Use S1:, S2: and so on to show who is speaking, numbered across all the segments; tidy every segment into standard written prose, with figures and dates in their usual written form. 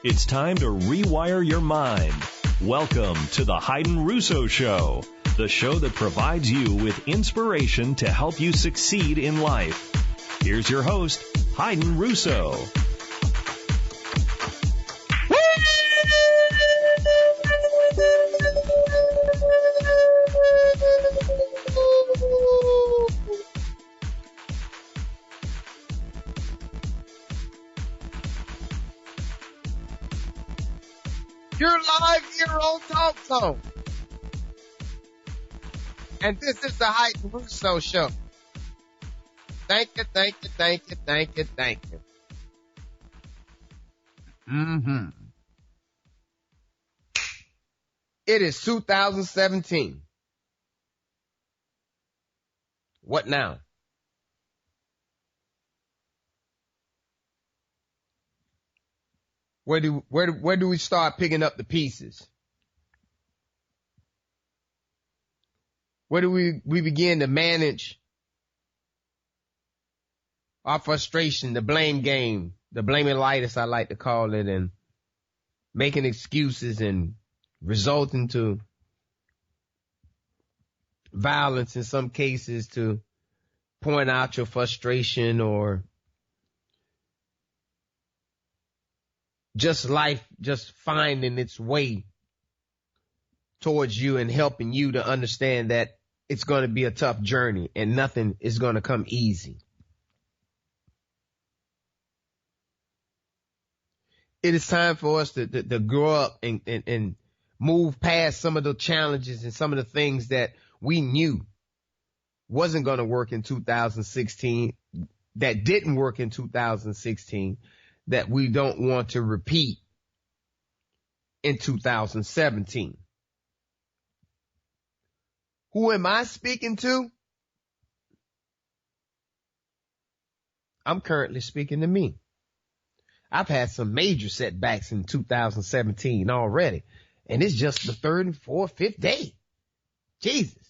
S1: It's time to rewire your mind. Welcome to the Hayden Russo Show, the show that provides you with inspiration to help you succeed in life. Here's your host, Hayden Russo.
S2: You're live here on Talk Zone. And this is the Hayden Russo Show. Thank you. It is 2017. What now? Where do we start picking up the pieces? Where do we begin to manage our frustration, the blame game, the blaming-litis, I like to call it, and making excuses and resulting to violence in some cases to point out your frustration, or just life just finding its way towards you and helping you to understand that it's going to be a tough journey and nothing is going to come easy. It is time for us to grow up and move past some of the challenges and some of the things that we knew wasn't going to work in 2016, that didn't work in 2016, that we don't want to repeat in 2017. Who am I speaking to? I'm currently speaking to me. I've had some major setbacks in 2017 already, and it's just the third and fourth, fifth day. Jesus.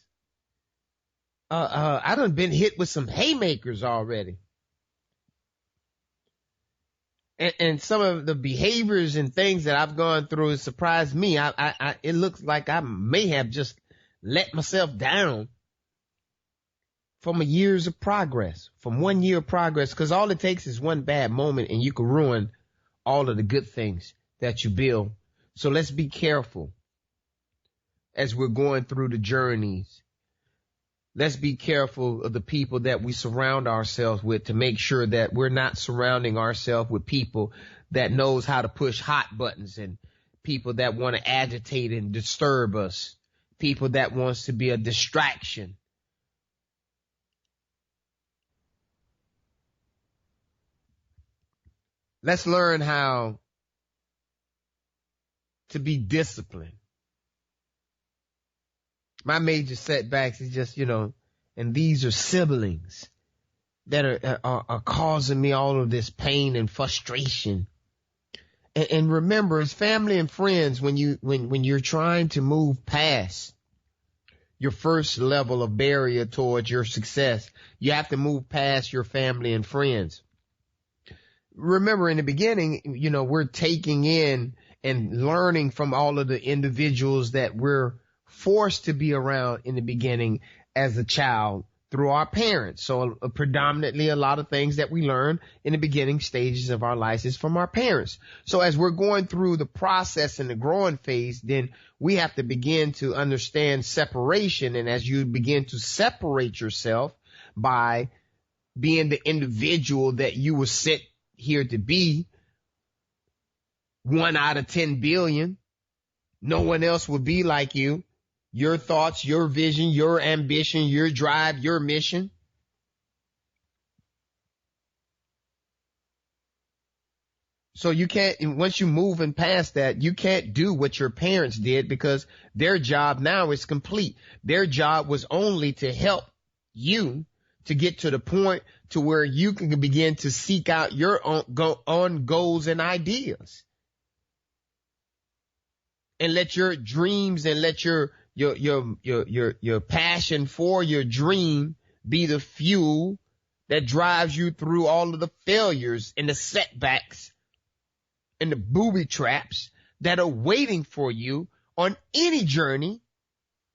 S2: I done been hit with some haymakers already. And some of the behaviors and things that I've gone through has surprised me. It looks like I may have just let myself down from years of progress, from 1 year of progress, because all it takes is one bad moment and you can ruin all of the good things that you build. So let's be careful as we're going through the journeys. Let's be careful of the people that we surround ourselves with, to make sure that we're not surrounding ourselves with people that knows how to push hot buttons, and people that want to agitate and disturb us, people that wants to be a distraction. Let's learn how to be disciplined. My major setbacks is just, and these are siblings that are causing me all of this pain and frustration. And remember, as family and friends, when you're trying to move past your first level of barrier towards your success, you have to move past your family and friends. Remember, in the beginning, we're taking in and learning from all of the individuals that we're forced to be around in the beginning as a child through our parents. So predominantly a lot of things that we learn in the beginning stages of our lives is from our parents. So as we're going through the process and the growing phase, then we have to begin to understand separation. And as you begin to separate yourself by being the individual that you were set here to be, 1 out of 10 billion, no one else will be like you. Your thoughts, your vision, your ambition, your drive, your mission. So you can't, once you move and past that, you can't do what your parents did, because their job now is complete. Their job was only to help you to get to the point to where you can begin to seek out your own goals and ideas. And let your dreams and let your passion for your dream be the fuel that drives you through all of the failures and the setbacks and the booby traps that are waiting for you on any journey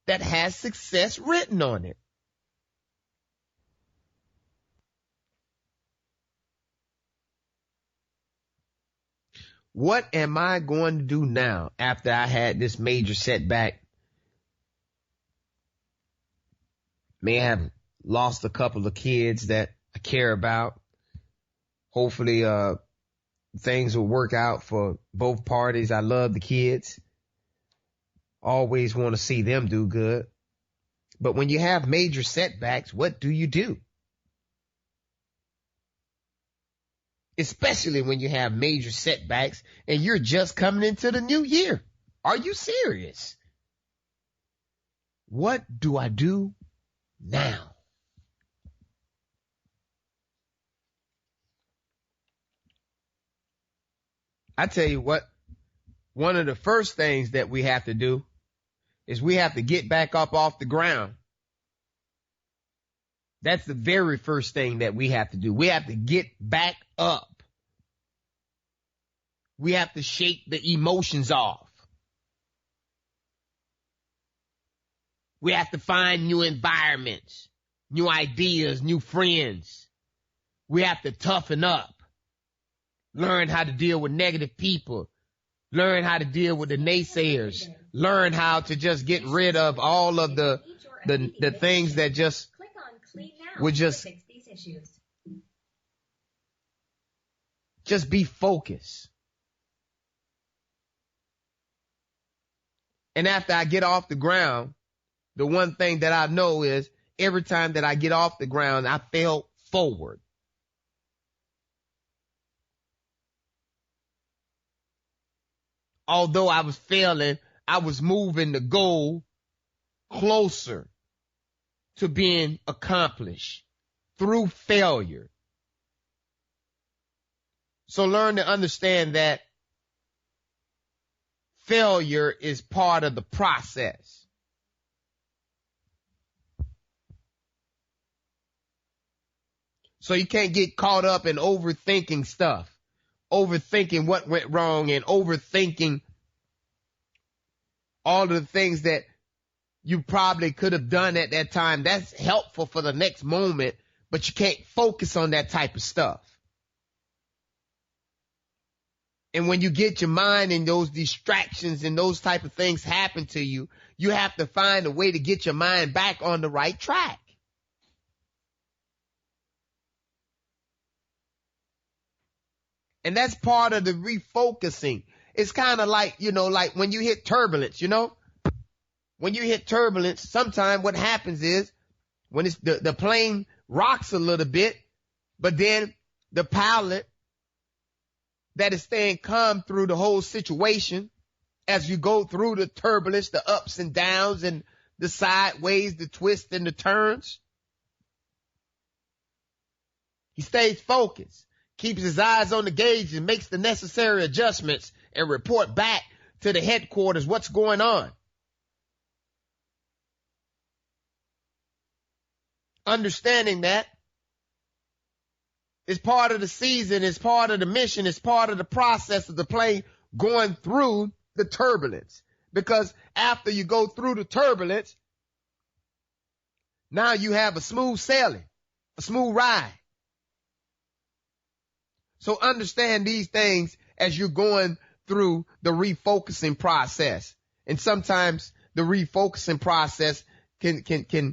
S2: that has success written on it. What am I going to do now after I had this major setback? May have lost a couple of kids that I care about. Hopefully, things will work out for both parties. I love the kids. Always want to see them do good. But when you have major setbacks, what do you do? Especially when you have major setbacks and you're just coming into the new year. Are you serious? What do I do now? I tell you what, one of the first things that we have to do is we have to get back up off the ground. That's the very first thing that we have to do. We have to get back up. We have to shake the emotions off. We have to find new environments, new ideas, new friends. We have to toughen up. Learn how to deal with negative people. Learn how to deal with the naysayers. Learn how to just get rid of all of the things that just would just be focused. And after I get off the ground, the one thing that I know is every time that I get off the ground, I fail forward. Although I was failing, I was moving the goal closer to being accomplished through failure. So learn to understand that failure is part of the process. So you can't get caught up in overthinking stuff, overthinking what went wrong and overthinking all of the things that you probably could have done at that time. That's helpful for the next moment, but you can't focus on that type of stuff. And when you get your mind and those distractions and those type of things happen to you, you have to find a way to get your mind back on the right track. And that's part of the refocusing. It's kind of like, like when you hit turbulence, when you hit turbulence, sometimes what happens is when it's the plane rocks a little bit, but then the pilot that is staying calm through the whole situation as you go through the turbulence, the ups and downs and the sideways, the twists and the turns. He stays focused, keeps his eyes on the gauge and makes the necessary adjustments and report back to the headquarters what's going on. Understanding that it's part of the season, it's part of the mission, it's part of the process of the plane going through the turbulence. Because after you go through the turbulence, now you have a smooth sailing, a smooth ride. So understand these things as you're going through the refocusing process. And sometimes the refocusing process can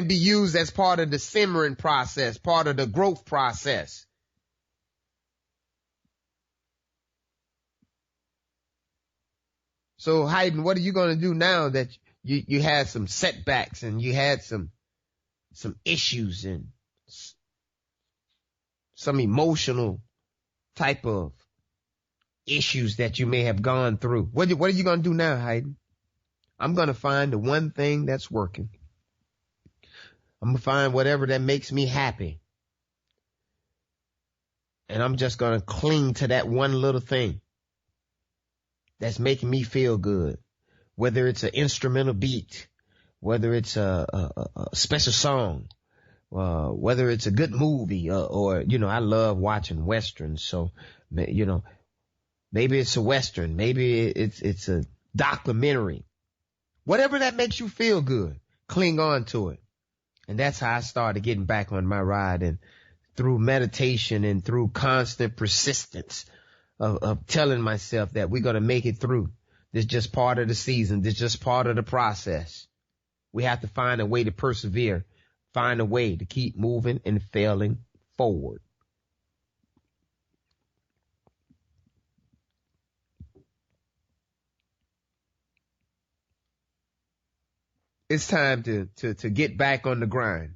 S2: be used as part of the simmering process, part of the growth process. So Hayden, what are you going to do now that you had some setbacks and you had some issues and some emotional type of issues that you may have gone through? What are you going to do now, Hayden? I'm going to find the one thing that's working. I'm going to find whatever that makes me happy. And I'm just going to cling to that one little thing that's making me feel good. Whether it's an instrumental beat, whether it's a special song, whether it's a good movie or, I love watching Westerns. So, maybe it's a Western. Maybe it's a documentary. Whatever that makes you feel good, cling on to it. And that's how I started getting back on my ride, and through meditation and through constant persistence of telling myself that we're going to make it through. This is just part of the season. This is just part of the process. We have to find a way to persevere, find a way to keep moving and failing forward. It's time to get back on the grind.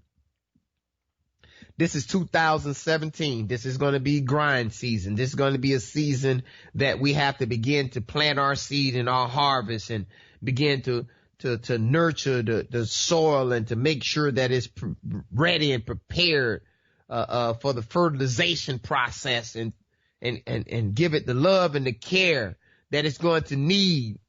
S2: This is 2017. This is going to be grind season. This is going to be a season that we have to begin to plant our seed and our harvest and begin to nurture the soil and to make sure that it's ready and prepared for the fertilization process and give it the love and the care that it's going to need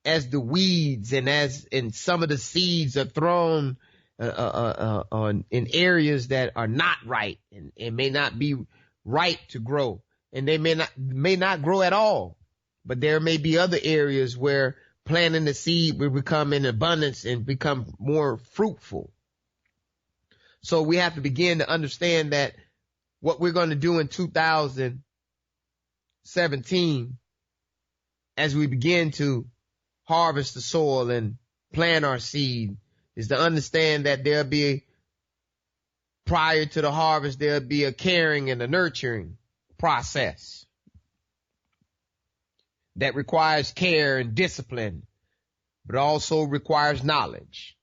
S2: as the weeds and some of the seeds are thrown in areas that are not right and may not be right to grow, and they may not grow at all. But there may be other areas where planting the seed will become in abundance and become more fruitful. So we have to begin to understand that what we're going to do in 2017 as we begin to harvest the soil and plant our seed is to understand that prior to the harvest, there'll be a caring and a nurturing process that requires care and discipline, but also requires knowledge.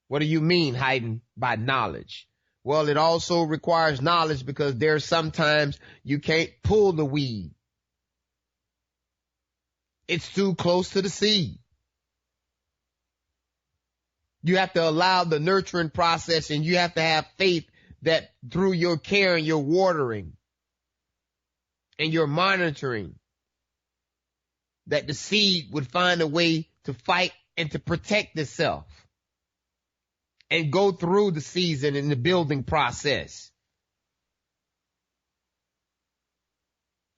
S2: What do you mean, Hayden, by knowledge? Well, it also requires knowledge because there's sometimes you can't pull the weed. It's too close to the seed. You have to allow the nurturing process, and you have to have faith that through your care and your watering and your monitoring, that the seed would find a way to fight and to protect itself and go through the season and the building process.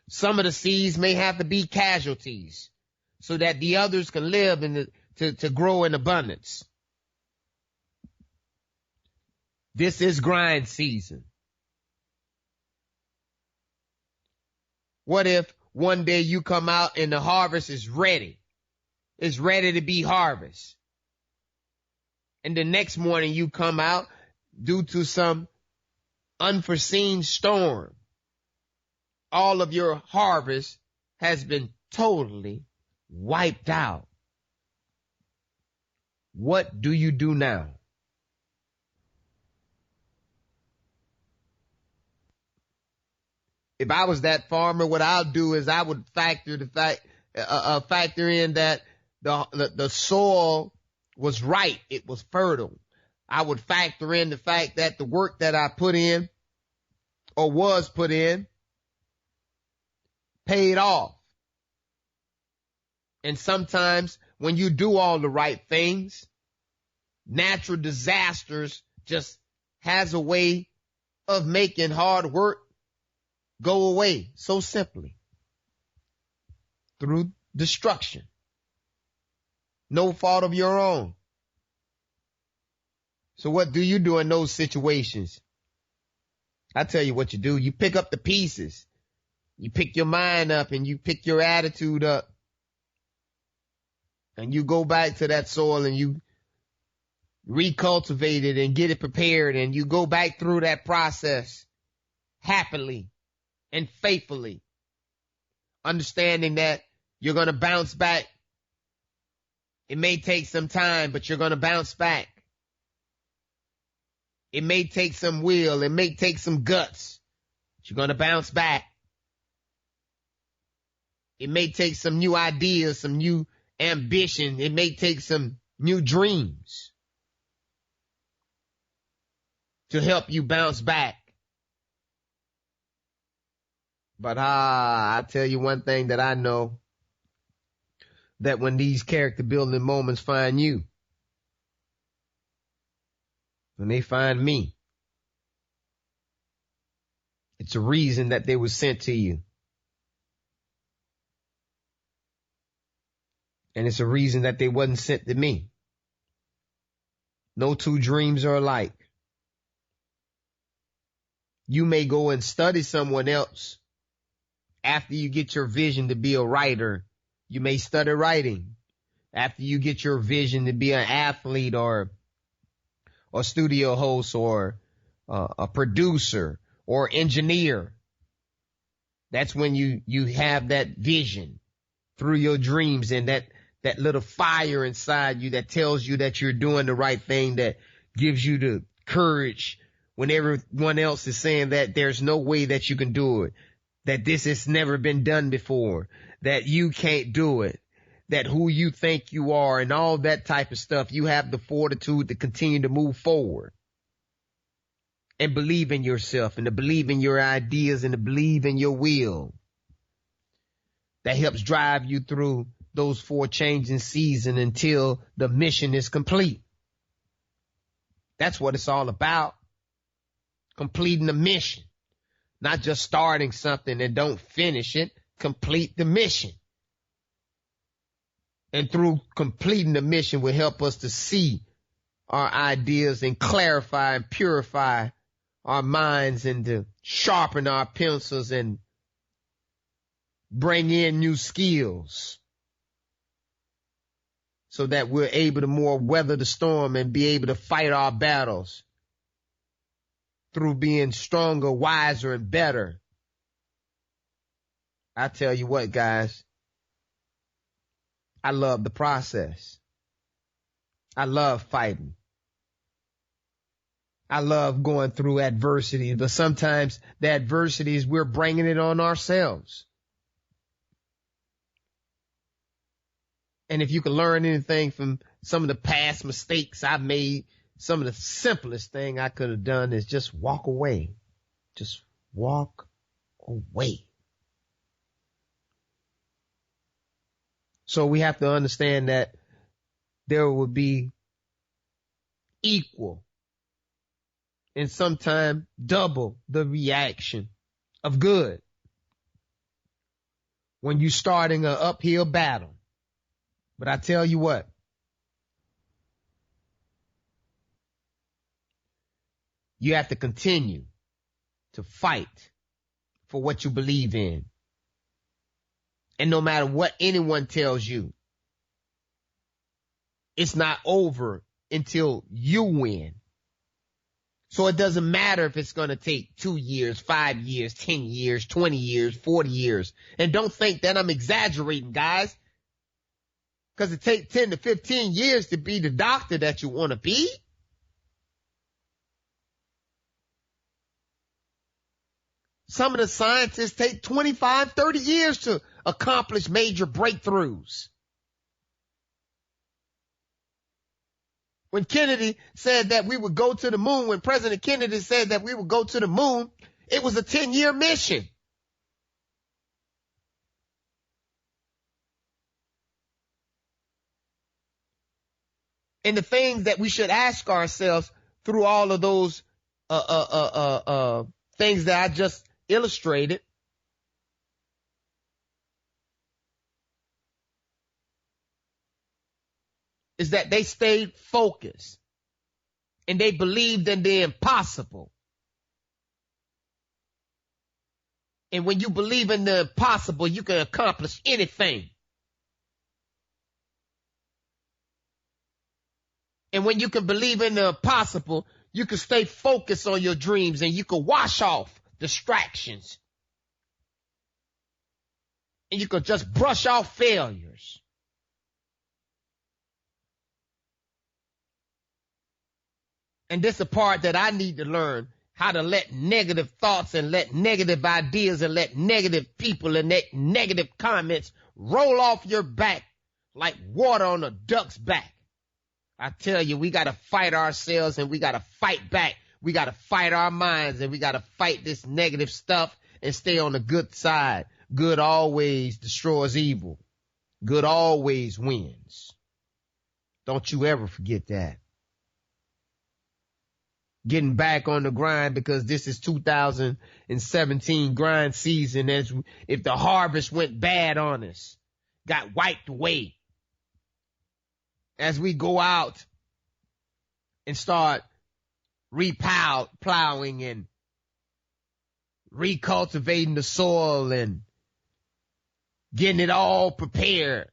S2: Some of the seeds may have to be casualties so that the others can live and to grow in abundance. This is grind season. What if one day you come out and the harvest is ready? It's ready to be harvested. And the next morning you come out due to some unforeseen storm. All of your harvest has been totally wiped out. What do you do now? If I was that farmer, what I'll do is I would factor in that the soil was right. It was fertile. I would factor in the fact that the work that I put in or was put in paid off. And sometimes when you do all the right things, natural disasters just has a way of making hard work go away so simply through destruction. No fault of your own. So what do you do in those situations? I tell you what you do. You pick up the pieces. You pick your mind up and you pick your attitude up. And you go back to that soil and you recultivate it and get it prepared. And you go back through that process happily and faithfully, understanding that you're going to bounce back. It may take some time, but you're going to bounce back. It may take some will. It may take some guts, but you're going to bounce back. It may take some new ideas, some new ambition. It may take some new dreams to help you bounce back. But I tell you one thing that I know, that when these character building moments find you, when they find me, it's a reason that they were sent to you. And it's a reason that they wasn't sent to me. No two dreams are alike. You may go and study someone else after you get your vision to be a writer. You may study writing. After you get your vision to be an athlete or studio host or a producer or engineer. That's when you have that vision through your dreams and that little fire inside you that tells you that you're doing the right thing, that gives you the courage when everyone else is saying that there's no way that you can do it, that this has never been done before, that you can't do it, that who you think you are and all that type of stuff. You have the fortitude to continue to move forward and believe in yourself and to believe in your ideas and to believe in your will. That helps drive you through those 4 changing seasons until the mission is complete. That's what it's all about. Completing the mission. Not just starting something and don't finish it. Complete the mission. And through completing the mission will help us to see our ideas and clarify and purify our minds and to sharpen our pencils and bring in new skills so that we're able to more weather the storm and be able to fight our battles through being stronger, wiser, and better. I tell you what, guys, I love the process. I love fighting. I love going through adversity, but sometimes the adversities, we're bringing it on ourselves. And if you can learn anything from some of the past mistakes I've made, some of the simplest thing I could have done is just walk away. Just walk away. So we have to understand that there will be equal and sometimes double the reaction of good when you're starting an uphill battle. But I tell you what, you have to continue to fight for what you believe in. And no matter what anyone tells you, it's not over until you win. So it doesn't matter if it's going to take 2 years, 5 years, 10 years, 20 years, 40 years. And don't think that I'm exaggerating, guys. Because it takes 10 to 15 years to be the doctor that you want to be. Some of the scientists take 25, 30 years to accomplish major breakthroughs. When Kennedy said that we would go to the moon, when President Kennedy said that we would go to the moon, it was a 10-year mission. And the things that we should ask ourselves through all of those things that I just illustrated is that they stayed focused and they believed in the impossible. And when you believe in the impossible, you can accomplish anything. And when you can believe in the impossible, you can stay focused on your dreams and you can wash off distractions. And you can just brush off failures. And this is the part that I need to learn, how to let negative thoughts and let negative ideas and let negative people and let negative comments roll off your back like water on a duck's back. I tell you, we got to fight ourselves and we got to fight back. We got to fight our minds and we got to fight this negative stuff and stay on the good side. Good always destroys evil. Good always wins. Don't you ever forget that. getting back on the grind because this is 2017 grind season. As if the harvest went bad on us, got wiped away. As we go out and start plowing and recultivating the soil and getting it all prepared.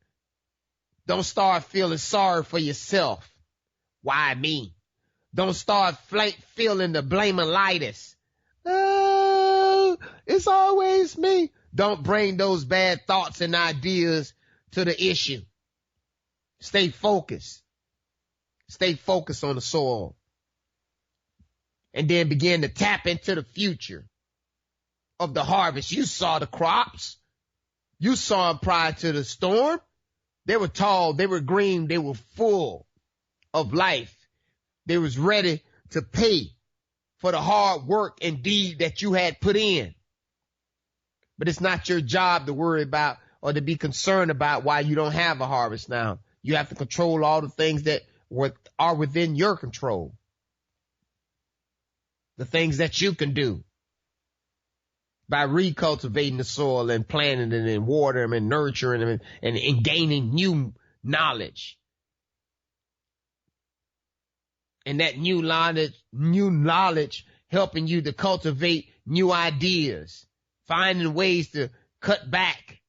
S2: Don't start feeling sorry for yourself. Why me? Don't start feeling the blamelitis. Oh, it's always me. Don't bring those bad thoughts and ideas to the issue. Stay focused. Stay focused on the soil. And then begin to tap into the future of the harvest. You saw the crops. You saw them prior to the storm. They were tall, they were green, they were full of life. They was ready to pay for the hard work and deed that you had put in. But it's not your job to worry about or to be concerned about why you don't have a harvest now. You have to control all the things that are within your control. The things that you can do by recultivating the soil and planting it and watering them and nurturing them and gaining new knowledge. And that new knowledge helping you to cultivate new ideas, finding ways to cut back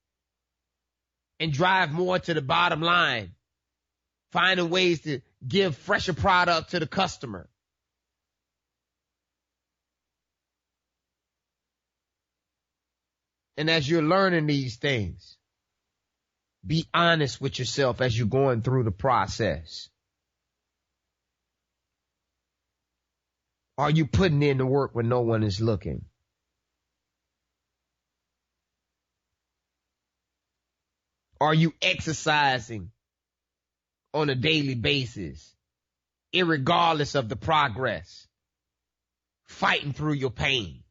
S2: and drive more to the bottom line, finding ways to give fresher product to the customer. And as you're learning these things, be honest with yourself as you're going through the process. Are you putting in the work when no one is looking? Are you exercising on a daily basis, irregardless of the progress, fighting through your pain,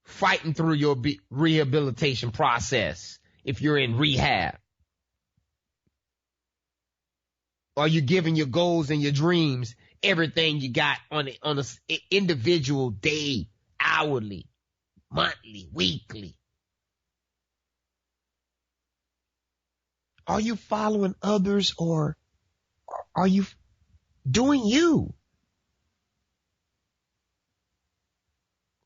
S2: fighting through your rehabilitation process if you're in rehab? Are you giving your goals and your dreams everything you got on an individual day, hourly, monthly, weekly? Are you following others or are you doing you?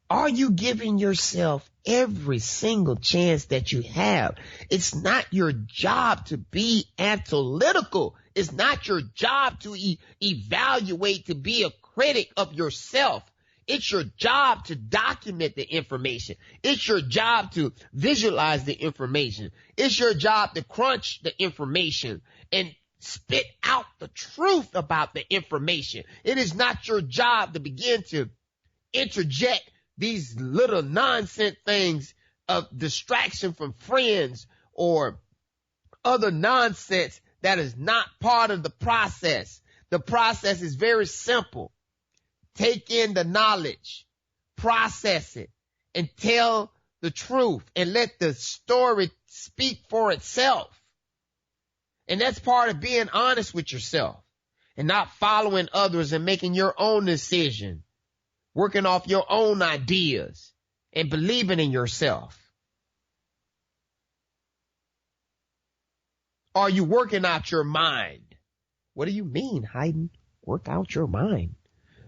S2: Are you giving yourself every single chance that you have? It's not your job to be analytical. It's not your job to evaluate, to be a critic of yourself. It's your job to document the information. It's your job to visualize the information. It's your job to crunch the information and spit out the truth about the information. It is not your job to begin to interject these little nonsense things of distraction from friends or other nonsense that is not part of the process. The process is very simple. Take in the knowledge, process it, and tell the truth, and let the story speak for itself. And that's part of being honest with yourself and not following others and making your own decision, working off your own ideas and believing in yourself. Are you working out your mind? What do you mean, Hayden? Work out your mind.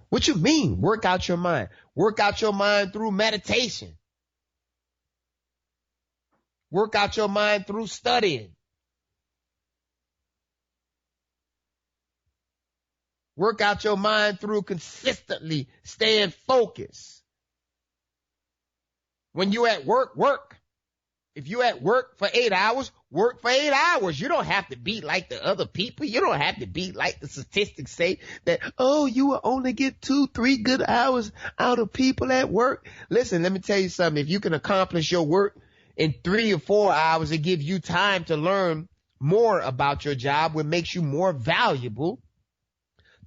S2: What you mean, work out your mind? Work out your mind through meditation. Work out your mind through studying. Work out your mind through consistently staying focused. When you at work, work. If you at work for 8 hours, work for 8 hours. You don't have to be like the other people. You don't have to be like the statistics say that, oh, you will only get 2-3 good hours out of people at work. Listen, let me tell you something. If you can accomplish your work in 3 or 4 hours, it gives you time to learn more about your job, which makes you more valuable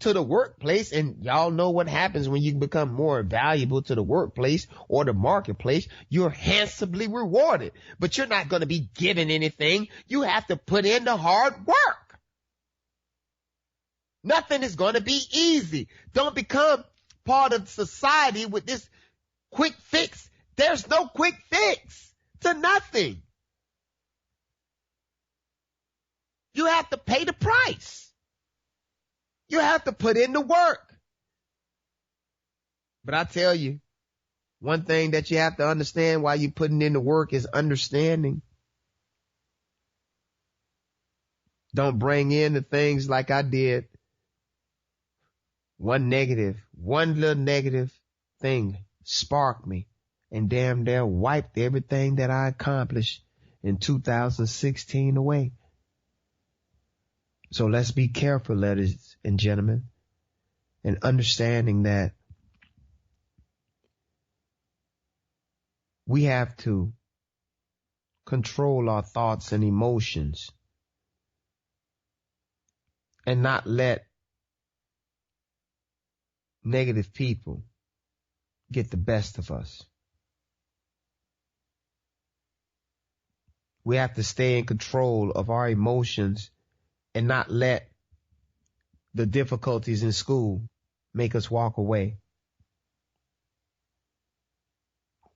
S2: to the workplace. And y'all know what happens when you become more valuable to the workplace or the marketplace. You're handsomely rewarded, but you're not going to be given anything. You have to put in the hard work. Nothing is going to be easy. Don't become part of society with this quick fix. There's no quick fix to nothing. You have to pay the price. You have to put in the work. But I tell you, one thing that you have to understand while you're putting in the work is understanding. Don't bring in the things like I did. One little negative thing sparked me and damn near wiped everything that I accomplished in 2016 away. So let's be careful, ladies and gentlemen, and understanding that we have to control our thoughts and emotions and not let negative people get the best of us. We have to stay in control of our emotions and not let the difficulties in school make us walk away.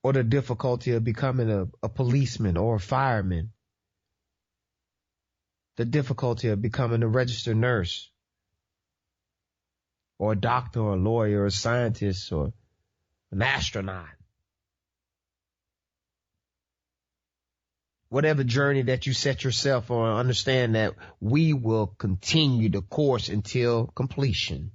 S2: Or the difficulty of becoming a policeman or a fireman. The difficulty of becoming a registered nurse. Or a doctor or a lawyer or a scientist or an astronaut. Whatever journey that you set yourself on, understand that we will continue the course until completion.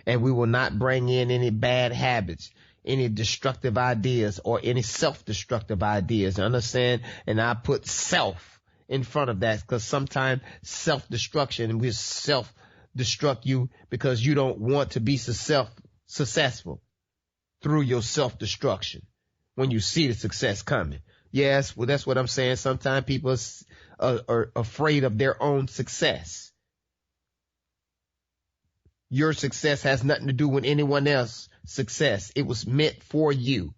S2: And we will not bring in any bad habits, any destructive ideas, or any self-destructive ideas. Understand? And I put self in front of that because sometimes self-destruction will self-destruct you because you don't want to be successful through your self-destruction when you see the success coming. Yes, well, that's what I'm saying. Sometimes people are afraid of their own success. Your success has nothing to do with anyone else's success. It was meant for you.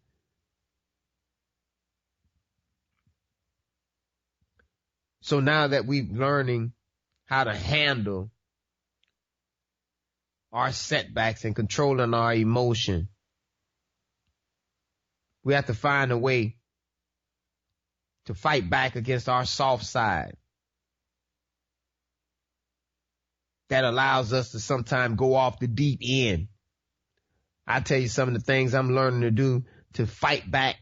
S2: So now that we're learning how to handle our setbacks and controlling our emotion, we have to find a way to fight back against our soft side that allows us to sometimes go off the deep end. I tell you, some of the things I'm learning to do to fight back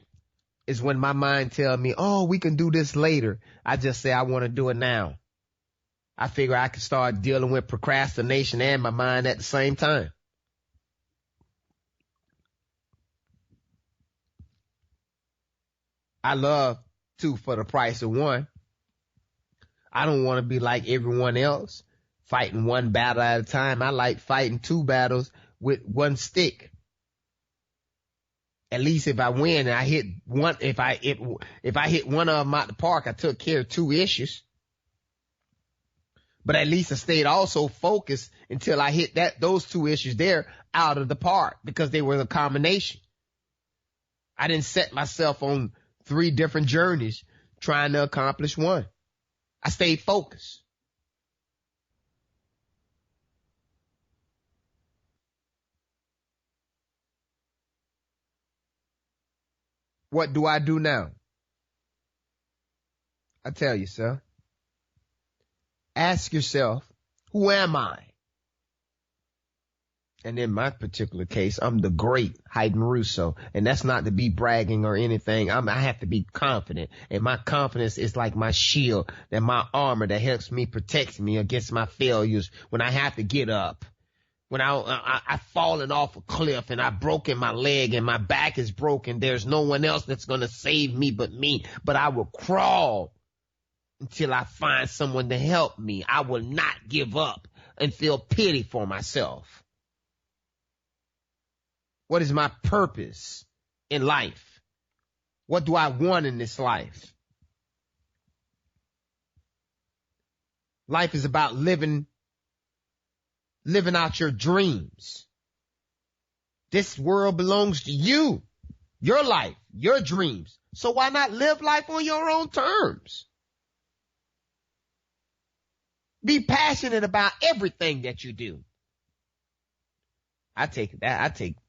S2: is when my mind tells me, oh, we can do this later. I just say I want to do it now. I figure I can start dealing with procrastination and my mind at the same time. I love 2 for the price of 1. I don't want to be like everyone else, fighting one battle at a time. I like fighting 2 battles with 1 stick. At least if I win and I hit one, if I hit one of them out the park, I took care of 2 issues. But at least I stayed also focused until I hit those 2 issues there out of the park because they were a combination. I didn't set myself on 3 different journeys trying to accomplish 1. I stayed focused. What do I do now? I tell you, sir. Ask yourself, who am I? And in my particular case, I'm the great Haydn Russo. And that's not to be bragging or anything. I have to be confident. And my confidence is like my shield and my armor that helps me protect me against my failures when I have to get up. When I've fallen off a cliff and I've broken my leg and my back is broken, there's no one else that's going to save me but me. But I will crawl until I find someone to help me. I will not give up and feel pity for myself. What is my purpose in life? What do I want in this life? Life is about living out your dreams. This world belongs to you, your life, your dreams. So why not live life on your own terms? Be passionate about everything that you do. I take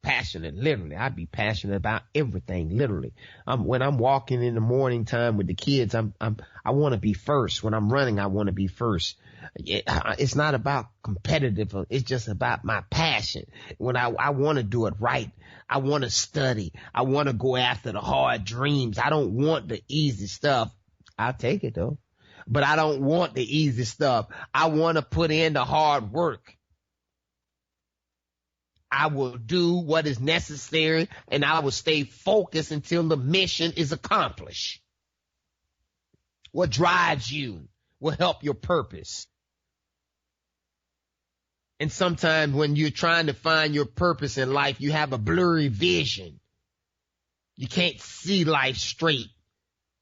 S2: passionate literally. I be passionate about everything literally. When I'm walking in the morning time with the kids, I want to be first. When I'm running, I want to be first. It's not about competitive. It's just about my passion. When I want to do it right, I want to study. I want to go after the hard dreams. I don't want the easy stuff. I'll take it though, but I don't want the easy stuff. I want to put in the hard work. I will do what is necessary, and I will stay focused until the mission is accomplished. What drives you will help your purpose. And sometimes when you're trying to find your purpose in life, you have a blurry vision. You can't see life straight.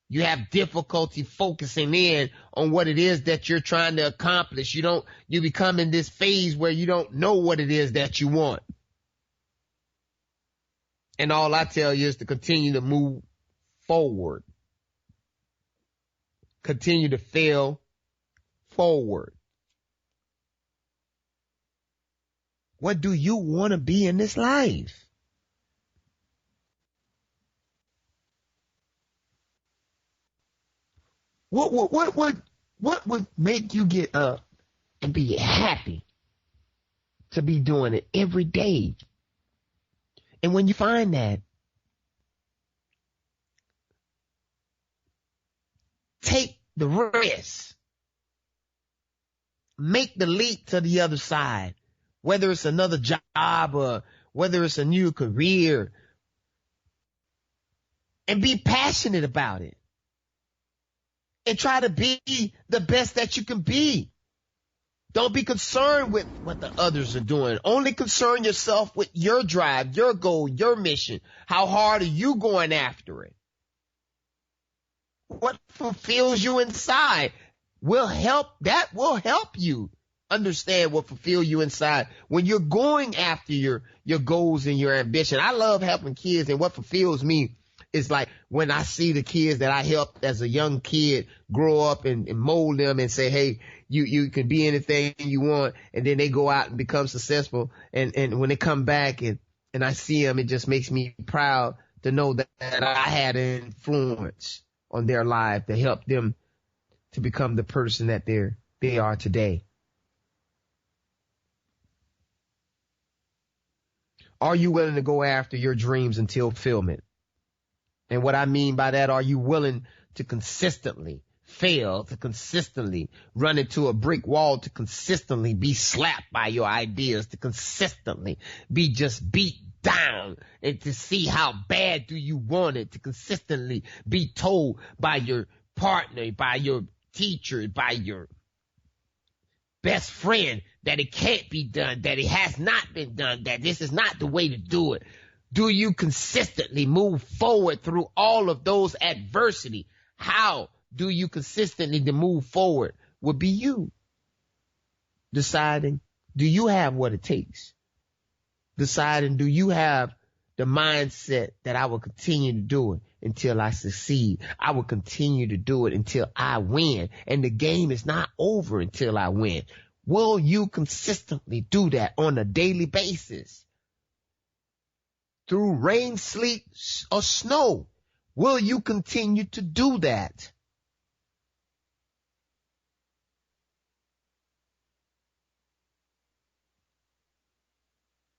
S2: You have difficulty focusing in on what it is that you're trying to accomplish. You become in this phase where you don't know what it is that you want. And all I tell you is to continue to move forward. Continue to fail forward. What do you want to be in this life? What would make you get up and be happy to be doing it every day? And when you find that, take the risk. Make the leap to the other side. Whether it's another job or whether it's a new career. And be passionate about it. And try to be the best that you can be. Don't be concerned with what the others are doing. Only concern yourself with your drive, your goal, your mission. How hard are you going after it? What fulfills you inside will help you understand what fulfills you inside when you're going after your goals and your ambition. I love helping kids, and what fulfills me is like when I see the kids that I helped as a young kid grow up and mold them and say, hey, you can be anything you want. And then they go out and become successful. And when they come back and I see them, it just makes me proud to know that I had an influence on their life to help them to become the person that they are today. Are you willing to go after your dreams until fulfillment? And what I mean by that, are you willing to consistently fail, to consistently run into a brick wall, to consistently be slapped by your ideas, to consistently be just beat down, and to see how bad do you want it, to consistently be told by your partner, by your teacher, by your best friend that it can't be done, that it has not been done, that this is not the way to do it. Do you consistently move forward through all of those adversity? How do you consistently to move forward? Would be you deciding, do you have what it takes? Deciding, do you have the mindset that I will continue to do it until I succeed? I will continue to do it until I win. And the game is not over until I win. Will you consistently do that on a daily basis? Through rain, sleet, or snow, will you continue to do that?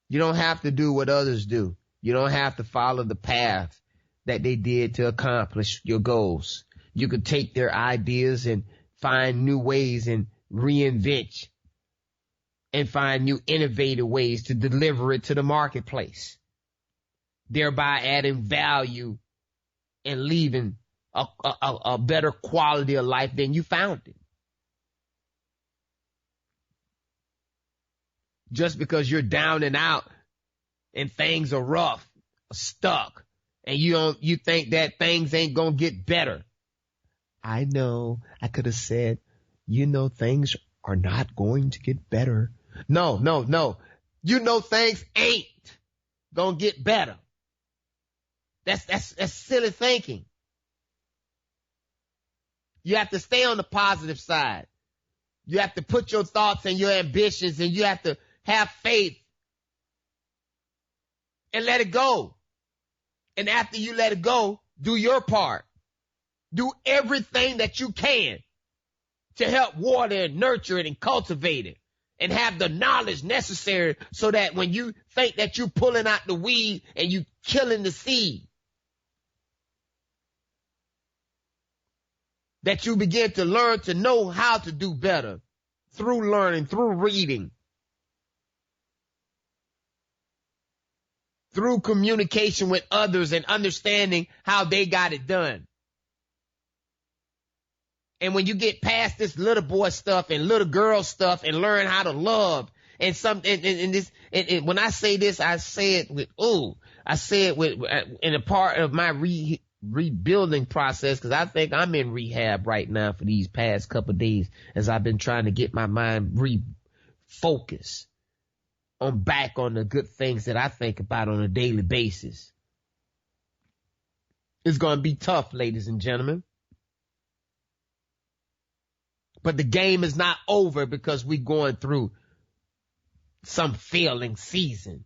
S2: You don't have to do what others do. You don't have to follow the path that they did to accomplish your goals. You could take their ideas and find new ways and reinvent and find new innovative ways to deliver it to the marketplace, thereby adding value and leaving a better quality of life than you found it. Just because you're down and out and things are rough, stuck, and you think that things ain't gonna get better. I know I could have said, things are not going to get better. No. Things ain't gonna get better. That's silly thinking. You have to stay on the positive side. You have to put your thoughts and your ambitions, and you have to have faith and let it go. And after you let it go, do your part. Do everything that you can to help water and nurture it and cultivate it, and have the knowledge necessary so that when you think that you're pulling out the weed and you killing the seed, that you begin to learn to know how to do better through learning, through reading, through communication with others and understanding how they got it done. And when you get past this little boy stuff and little girl stuff and learn how to love and when I say this, I say it with, in a part of my rebuilding process, because I think I'm in rehab right now for these past couple of days as I've been trying to get my mind refocused back on the good things that I think about on a daily basis. It's going to be tough, ladies and gentlemen. But the game is not over because we're going through some failing season.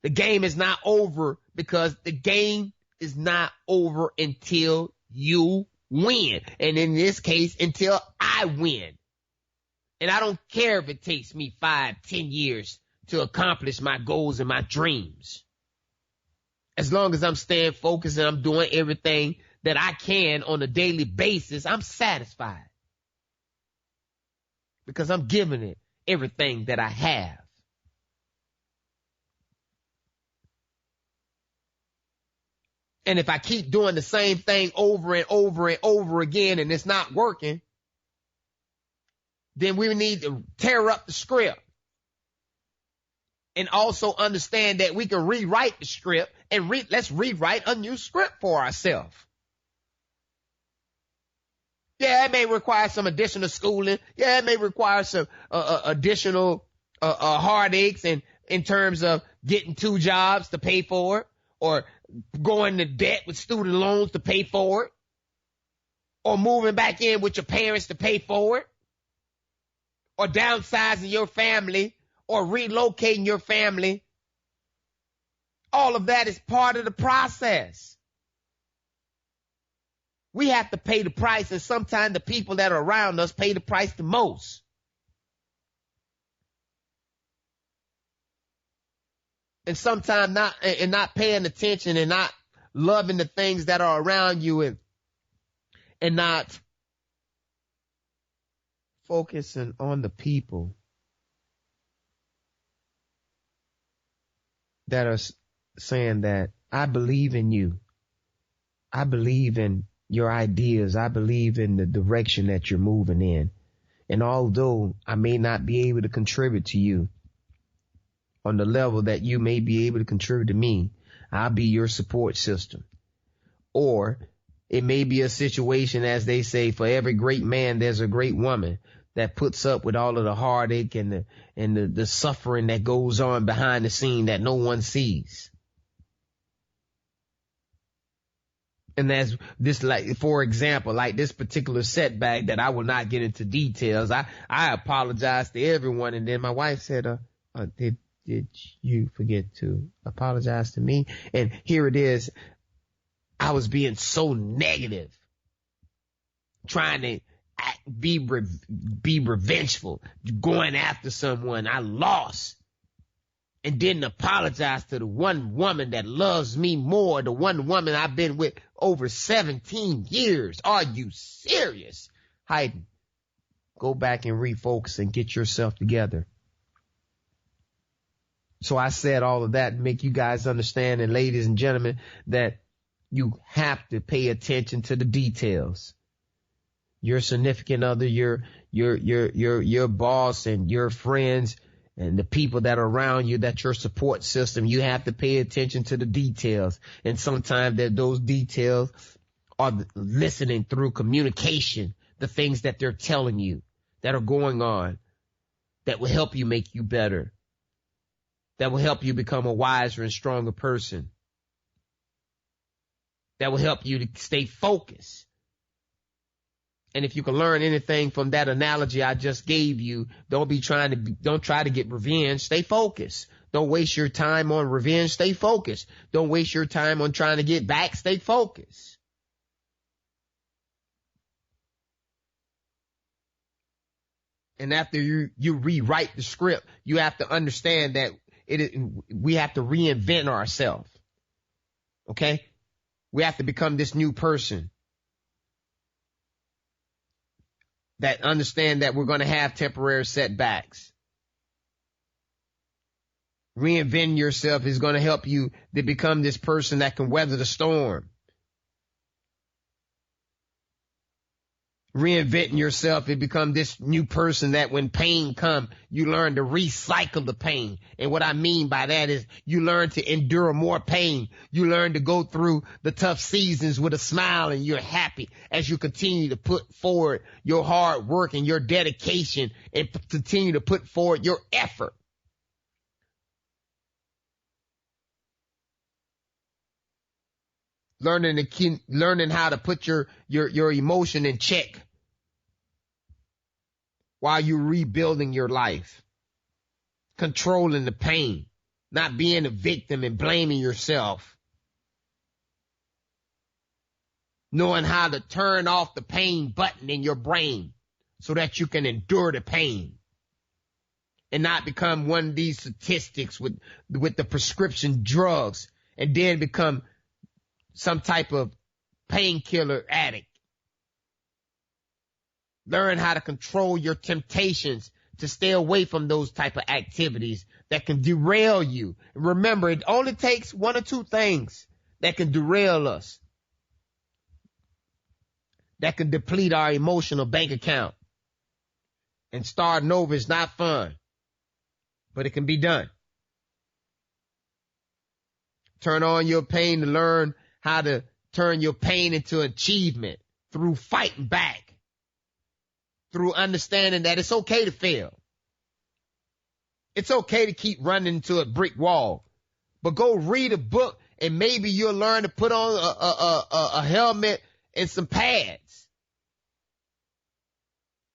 S2: The game is not over because the game is not over until you win. And in this case, until I win. And I don't care if it takes me 5, 10 years to accomplish my goals and my dreams. As long as I'm staying focused and I'm doing everything that I can on a daily basis, I'm satisfied. Because I'm giving it everything that I have. And if I keep doing the same thing over and over and over again and it's not working, then we need to tear up the script. And also understand that we can rewrite the script and let's rewrite a new script for ourselves. Yeah, it may require some additional schooling. Yeah, it may require some additional heartaches and in terms of getting 2 jobs to pay for it, or going to debt with student loans to pay for it, or moving back in with your parents to pay for it, or downsizing your family, or relocating your family. All of that is part of the process. We have to pay the price, and sometimes the people that are around us pay the price the most. And sometimes not paying attention and not loving the things that are around you and not focusing on the people that are saying that I believe in you. I believe in your ideas. I believe in the direction that you're moving in. And although I may not be able to contribute to you on the level that you may be able to contribute to me, I'll be your support system. Or it may be a situation, as they say, for every great man, there's a great woman that puts up with all of the heartache and the suffering that goes on behind the scene that no one sees. And that's this, like, for example, like this particular setback that I will not get into details. I apologize to everyone. And then my wife said, did you forget to apologize to me? And here it is. I was being so negative, trying to be revengeful, going after someone. I lost and didn't apologize to the one woman that loves me more, the one woman I've been with over 17 years. Are you serious? Hayden, go back and refocus and get yourself together. So I said all of that to make you guys understand, and ladies and gentlemen, that you have to pay attention to the details. Your significant other, your boss and your friends and the people that are around you, that's your support system. You have to pay attention to the details. And sometimes those details are listening through communication, the things that they're telling you that are going on that will help you make you better, that will help you become a wiser and stronger person, that will help you to stay focused And if you can learn anything from that analogy I just gave you, don't try to get revenge. Stay focused. Don't waste your time on revenge. Stay focused. Don't waste your time on trying to get back. Stay focused. And after you rewrite the script, you have to understand that we have to reinvent ourselves. Okay? We have to become this new person that understand that we're going to have temporary setbacks. Reinventing yourself is going to help you to become this person that can weather the storm. Reinventing yourself and become this new person that when pain comes, you learn to recycle the pain. And what I mean by that is you learn to endure more pain. You learn to go through the tough seasons with a smile, and you're happy as you continue to put forward your hard work and your dedication and continue to put forward your effort. Learning how to put your emotion in check while you're rebuilding your life. Controlling the pain, not being a victim and blaming yourself. Knowing how to turn off the pain button in your brain so that you can endure the pain and not become one of these statistics with the prescription drugs and then become some type of painkiller addict. Learn how to control your temptations to stay away from those type of activities that can derail you. Remember, it only takes one or two things that can derail us, that can deplete our emotional bank account. And starting over is not fun, but it can be done. Turn on your pain to learn how to turn your pain into achievement through fighting back, through understanding that it's okay to fail. It's okay to keep running into a brick wall, but go read a book and maybe you'll learn to put on a helmet and some pads.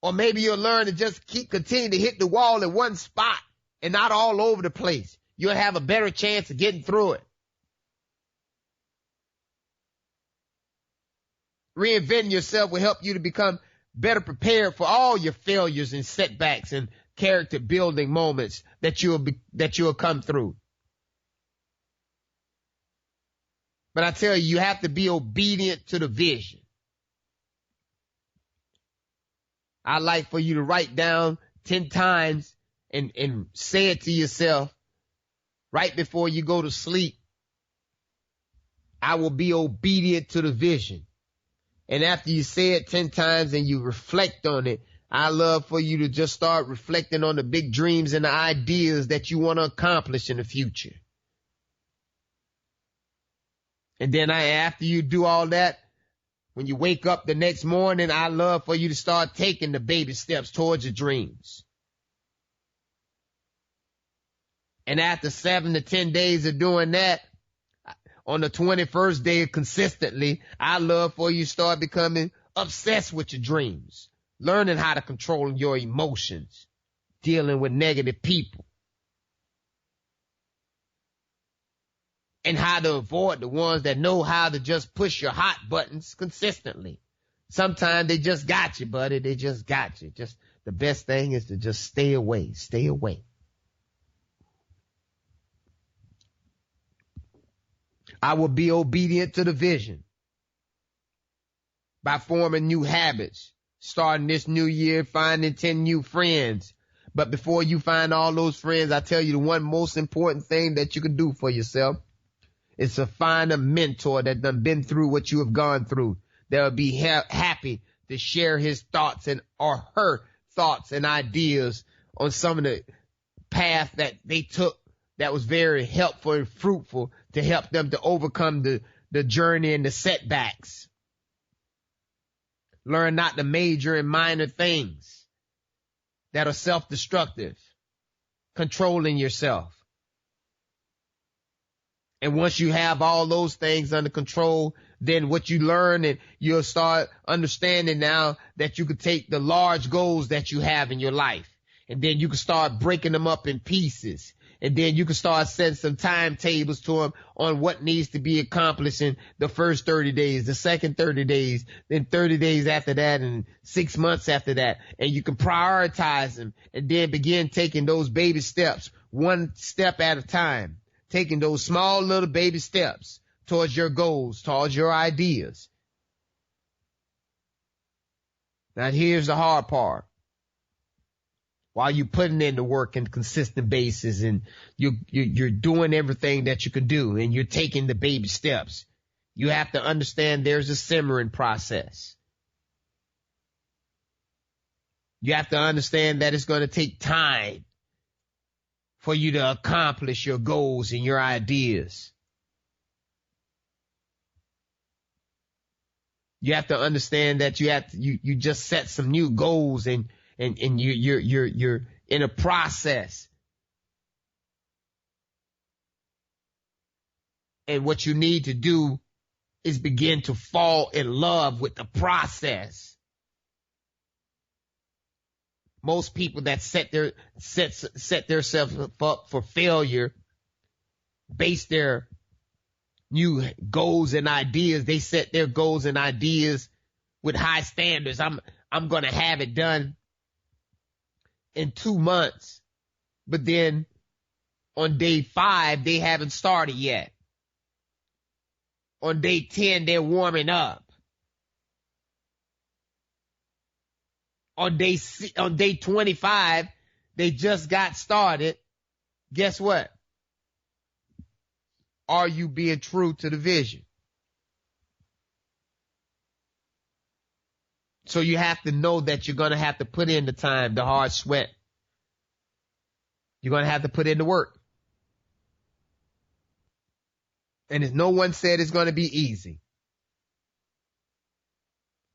S2: Or maybe you'll learn to just continue to hit the wall in one spot and not all over the place. You'll have a better chance of getting through it. Reinventing yourself will help you to become better prepared for all your failures and setbacks and character building moments that you'll come through. But I tell you, you have to be obedient to the vision. I like for you to write down 10 times and say it to yourself right before you go to sleep. I will be obedient to the vision. And after you say it 10 times and you reflect on it, I love for you to just start reflecting on the big dreams and the ideas that you want to accomplish in the future. And then after you do all that, when you wake up the next morning, I love for you to start taking the baby steps towards your dreams. And after 7 to 10 days of doing that, on the 21st day consistently, I love for you to start becoming obsessed with your dreams, learning how to control your emotions, dealing with negative people, and how to avoid the ones that know how to just push your hot buttons consistently. Sometimes they just got you, buddy. They just got you. Just the best thing is to just stay away. Stay away. I will be obedient to the vision by forming new habits, starting this new year, finding 10 new friends. But before you find all those friends, I tell you the one most important thing that you can do for yourself is to find a mentor that done been through what you have gone through, that will be happy to share his thoughts or her thoughts and ideas on some of the path that they took that was very helpful and fruitful to help them to overcome the journey and the setbacks. Learn not to major in minor things that are self-destructive, controlling yourself. And once you have all those things under control, then what you learn, and you'll start understanding now that you could take the large goals that you have in your life, and then you can start breaking them up in pieces. And then you can start setting some timetables to them on what needs to be accomplished in the first 30 days, the second 30 days, then 30 days after that, and 6 months after that. And you can prioritize them and then begin taking those baby steps, one step at a time, taking those small little baby steps towards your goals, towards your ideas. Now here's the hard part. While you're putting in the work on a consistent basis, and you're doing everything that you can do, and you're taking the baby steps, you have to understand there's a simmering process. You have to understand that it's going to take time for you to accomplish your goals and your ideas. You have to understand that you just set some new goals, and you're in a process. And what you need to do is begin to fall in love with the process. Most people that set themselves up for failure, base their new goals and ideas. They set their goals and ideas with high standards. I'm going to have it done in 2 months, but then on day 5, they haven't started yet. On day 10, they're warming up. On day 25, they just got started. Guess what? Are you being true to the vision? So you have to know that you're going to have to put in the time, the hard sweat. You're going to have to put in the work. And as no one said, it's going to be easy.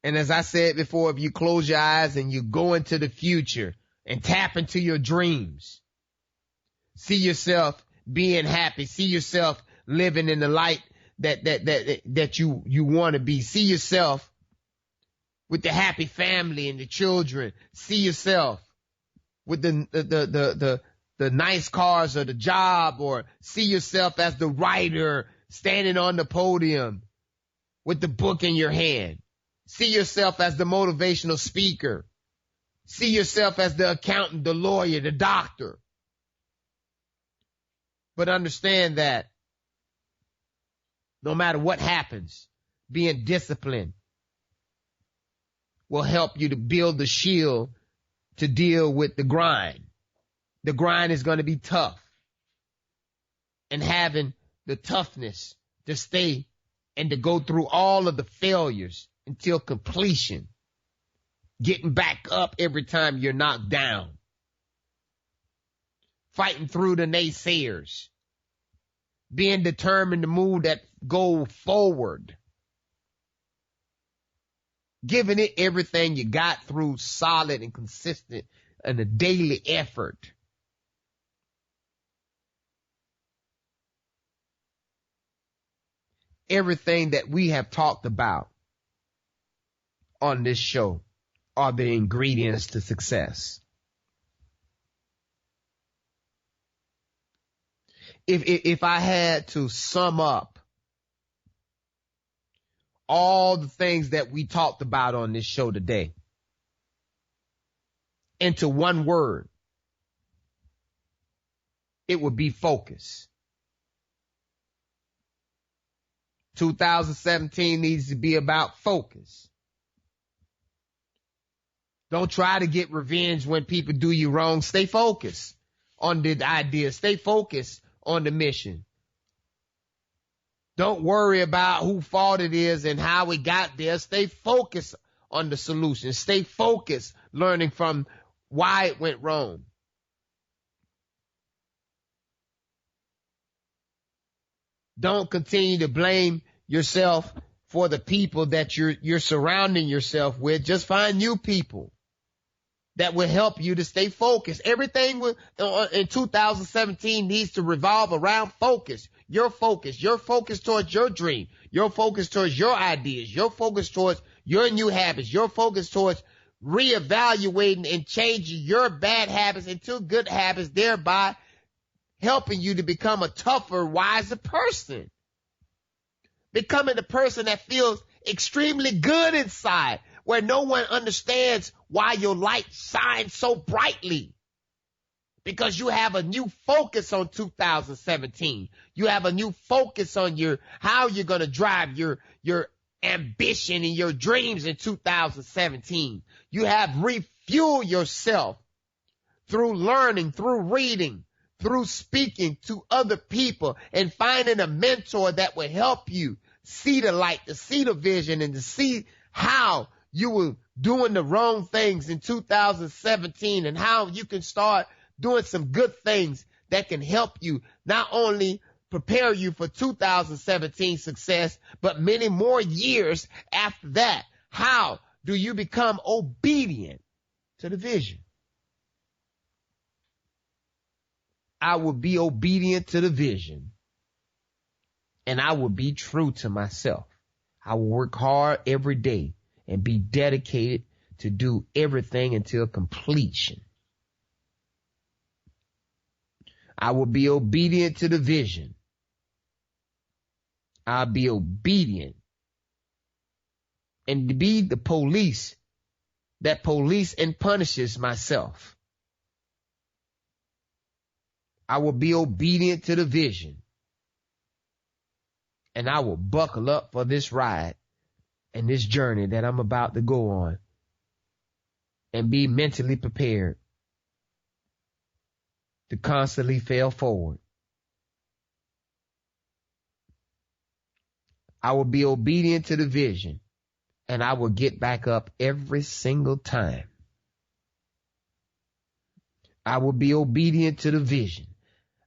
S2: And as I said before, if you close your eyes and you go into the future and tap into your dreams, see yourself being happy, see yourself living in the light that you want to be, see yourself with the happy family and the children, see yourself with the nice cars or the job, or see yourself as the writer standing on the podium with the book in your hand. See yourself as the motivational speaker. See yourself as the accountant, the lawyer, the doctor. But understand that no matter what happens, being disciplined will help you to build the shield to deal with the grind. The grind is going to be tough. And having the toughness to stay and to go through all of the failures until completion. Getting back up every time you're knocked down. Fighting through the naysayers. Being determined to move that goal forward. Giving it everything you got through solid and consistent and a daily effort. Everything that we have talked about on this show are the ingredients to success. If I had to sum up all the things that we talked about on this show today into one word, it would be focus. 2017 needs to be about focus. Don't try to get revenge when people do you wrong. Stay focused on the idea. Stay focused on the mission. Don't worry about whose fault it is and how we got there. Stay focused on the solution. Stay focused learning from why it went wrong. Don't continue to blame yourself for the people that you're surrounding yourself with. Just find new people that will help you to stay focused. Everything in 2017 needs to revolve around focus. Your focus towards your dream, your focus towards your ideas, your focus towards your new habits, your focus towards reevaluating and changing your bad habits into good habits, thereby helping you to become a tougher, wiser person. Becoming a person that feels extremely good inside, where no one understands why your light shines so brightly. Because you have a new focus on 2017. You have a new focus on how you're going to drive your ambition and your dreams in 2017. You have refueled yourself through learning, through reading, through speaking to other people, and finding a mentor that will help you see the light, to see the vision, and to see how you were doing the wrong things in 2017 and how you can start doing some good things that can help you not only prepare you for 2017 success, but many more years after that. How do you become obedient to the vision? I will be obedient to the vision, and I will be true to myself. I will work hard every day and be dedicated to do everything until completion. I will be obedient to the vision. I'll be obedient and be the police that police and punishes myself. I will be obedient to the vision, and I will buckle up for this ride and this journey that I'm about to go on, and be mentally prepared to constantly fail forward. I will be obedient to the vision, and I will get back up every single time. I will be obedient to the vision.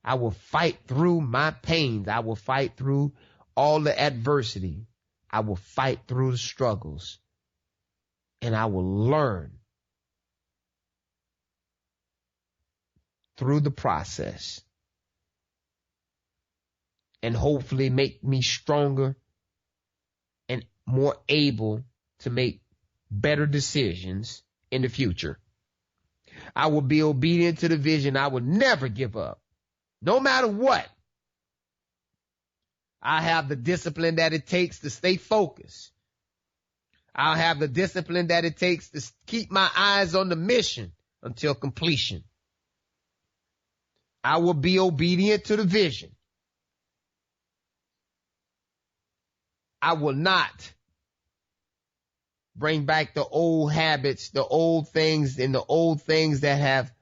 S2: I will fight through my pains. I will fight through all the adversity. I will fight through the struggles, and I will learn through the process, and hopefully make me stronger and more able to make better decisions in the future. I will be obedient to the vision. I will never give up, no matter what. I have the discipline that it takes to stay focused. I'll have the discipline that it takes to keep my eyes on the mission until completion. I will be obedient to the vision. I will not bring back the old habits, the old things, and the old things that have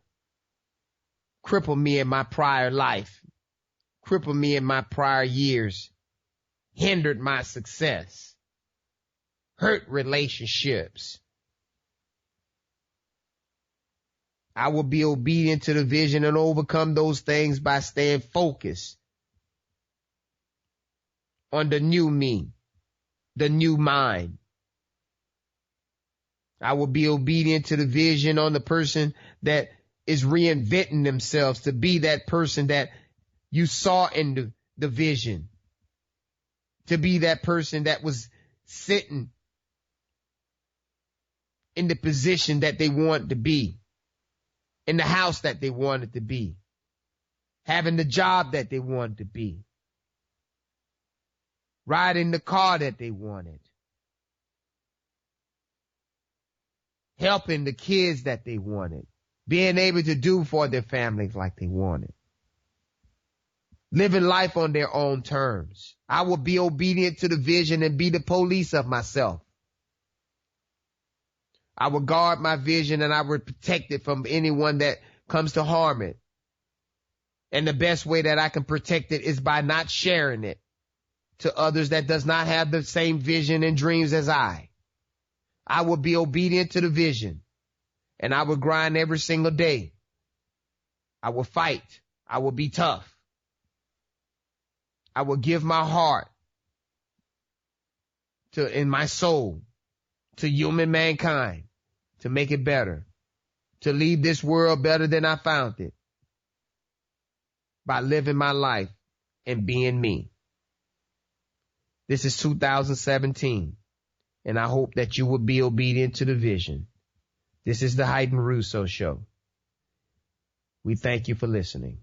S2: crippled me in my prior life, crippled me in my prior years, hindered my success, hurt relationships. I will be obedient to the vision and overcome those things by staying focused on the new me, the new mind. I will be obedient to the vision on the person that is reinventing themselves to be that person that you saw in the vision, to be that person that was sitting in the position that they wanted to be, in the house that they wanted to be, having the job that they wanted to be, riding the car that they wanted, helping the kids that they wanted, being able to do for their families like they wanted, living life on their own terms. I will be obedient to the vision and be the police of myself. I will guard my vision, and I will protect it from anyone that comes to harm it. And the best way that I can protect it is by not sharing it to others that does not have the same vision and dreams as I. I will be obedient to the vision, and I will grind every single day. I will fight. I will be tough. I will give my heart in my soul to human mankind to make it better. to leave this world better than I found it by living my life and being me. This is 2017, and I hope that you will be obedient to the vision. This is the Hayden Russo Show. We thank you for listening.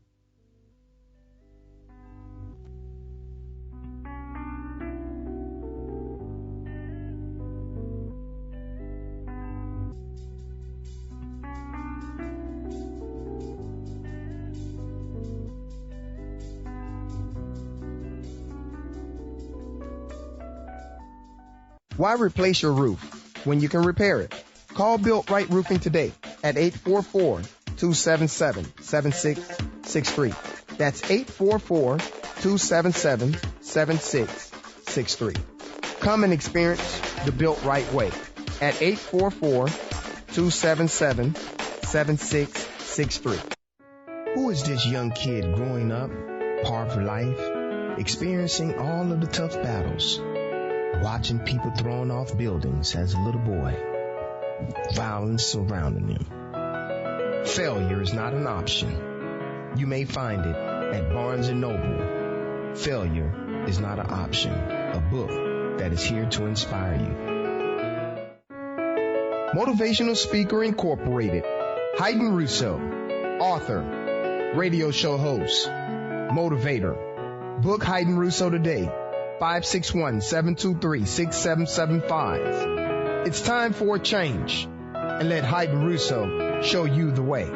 S3: Why replace your roof when you can repair it? Call Built Right Roofing today at 844-277-7663. That's 844-277-7663. Come and experience the Built Right way at 844-277-7663.
S2: Who is this young kid growing up, par for life, experiencing all of the tough battles, watching people thrown off buildings as a little boy, violence surrounding him? Failure is not an option. You may find it at Barnes & Noble. Failure is not an option, a book that is here to inspire you.
S3: Motivational Speaker Incorporated. Hayden Russo, author, radio show host, motivator. Book Hayden Russo today, 561-723-6775. It's time for a change, and let Hayden Russo show you the way.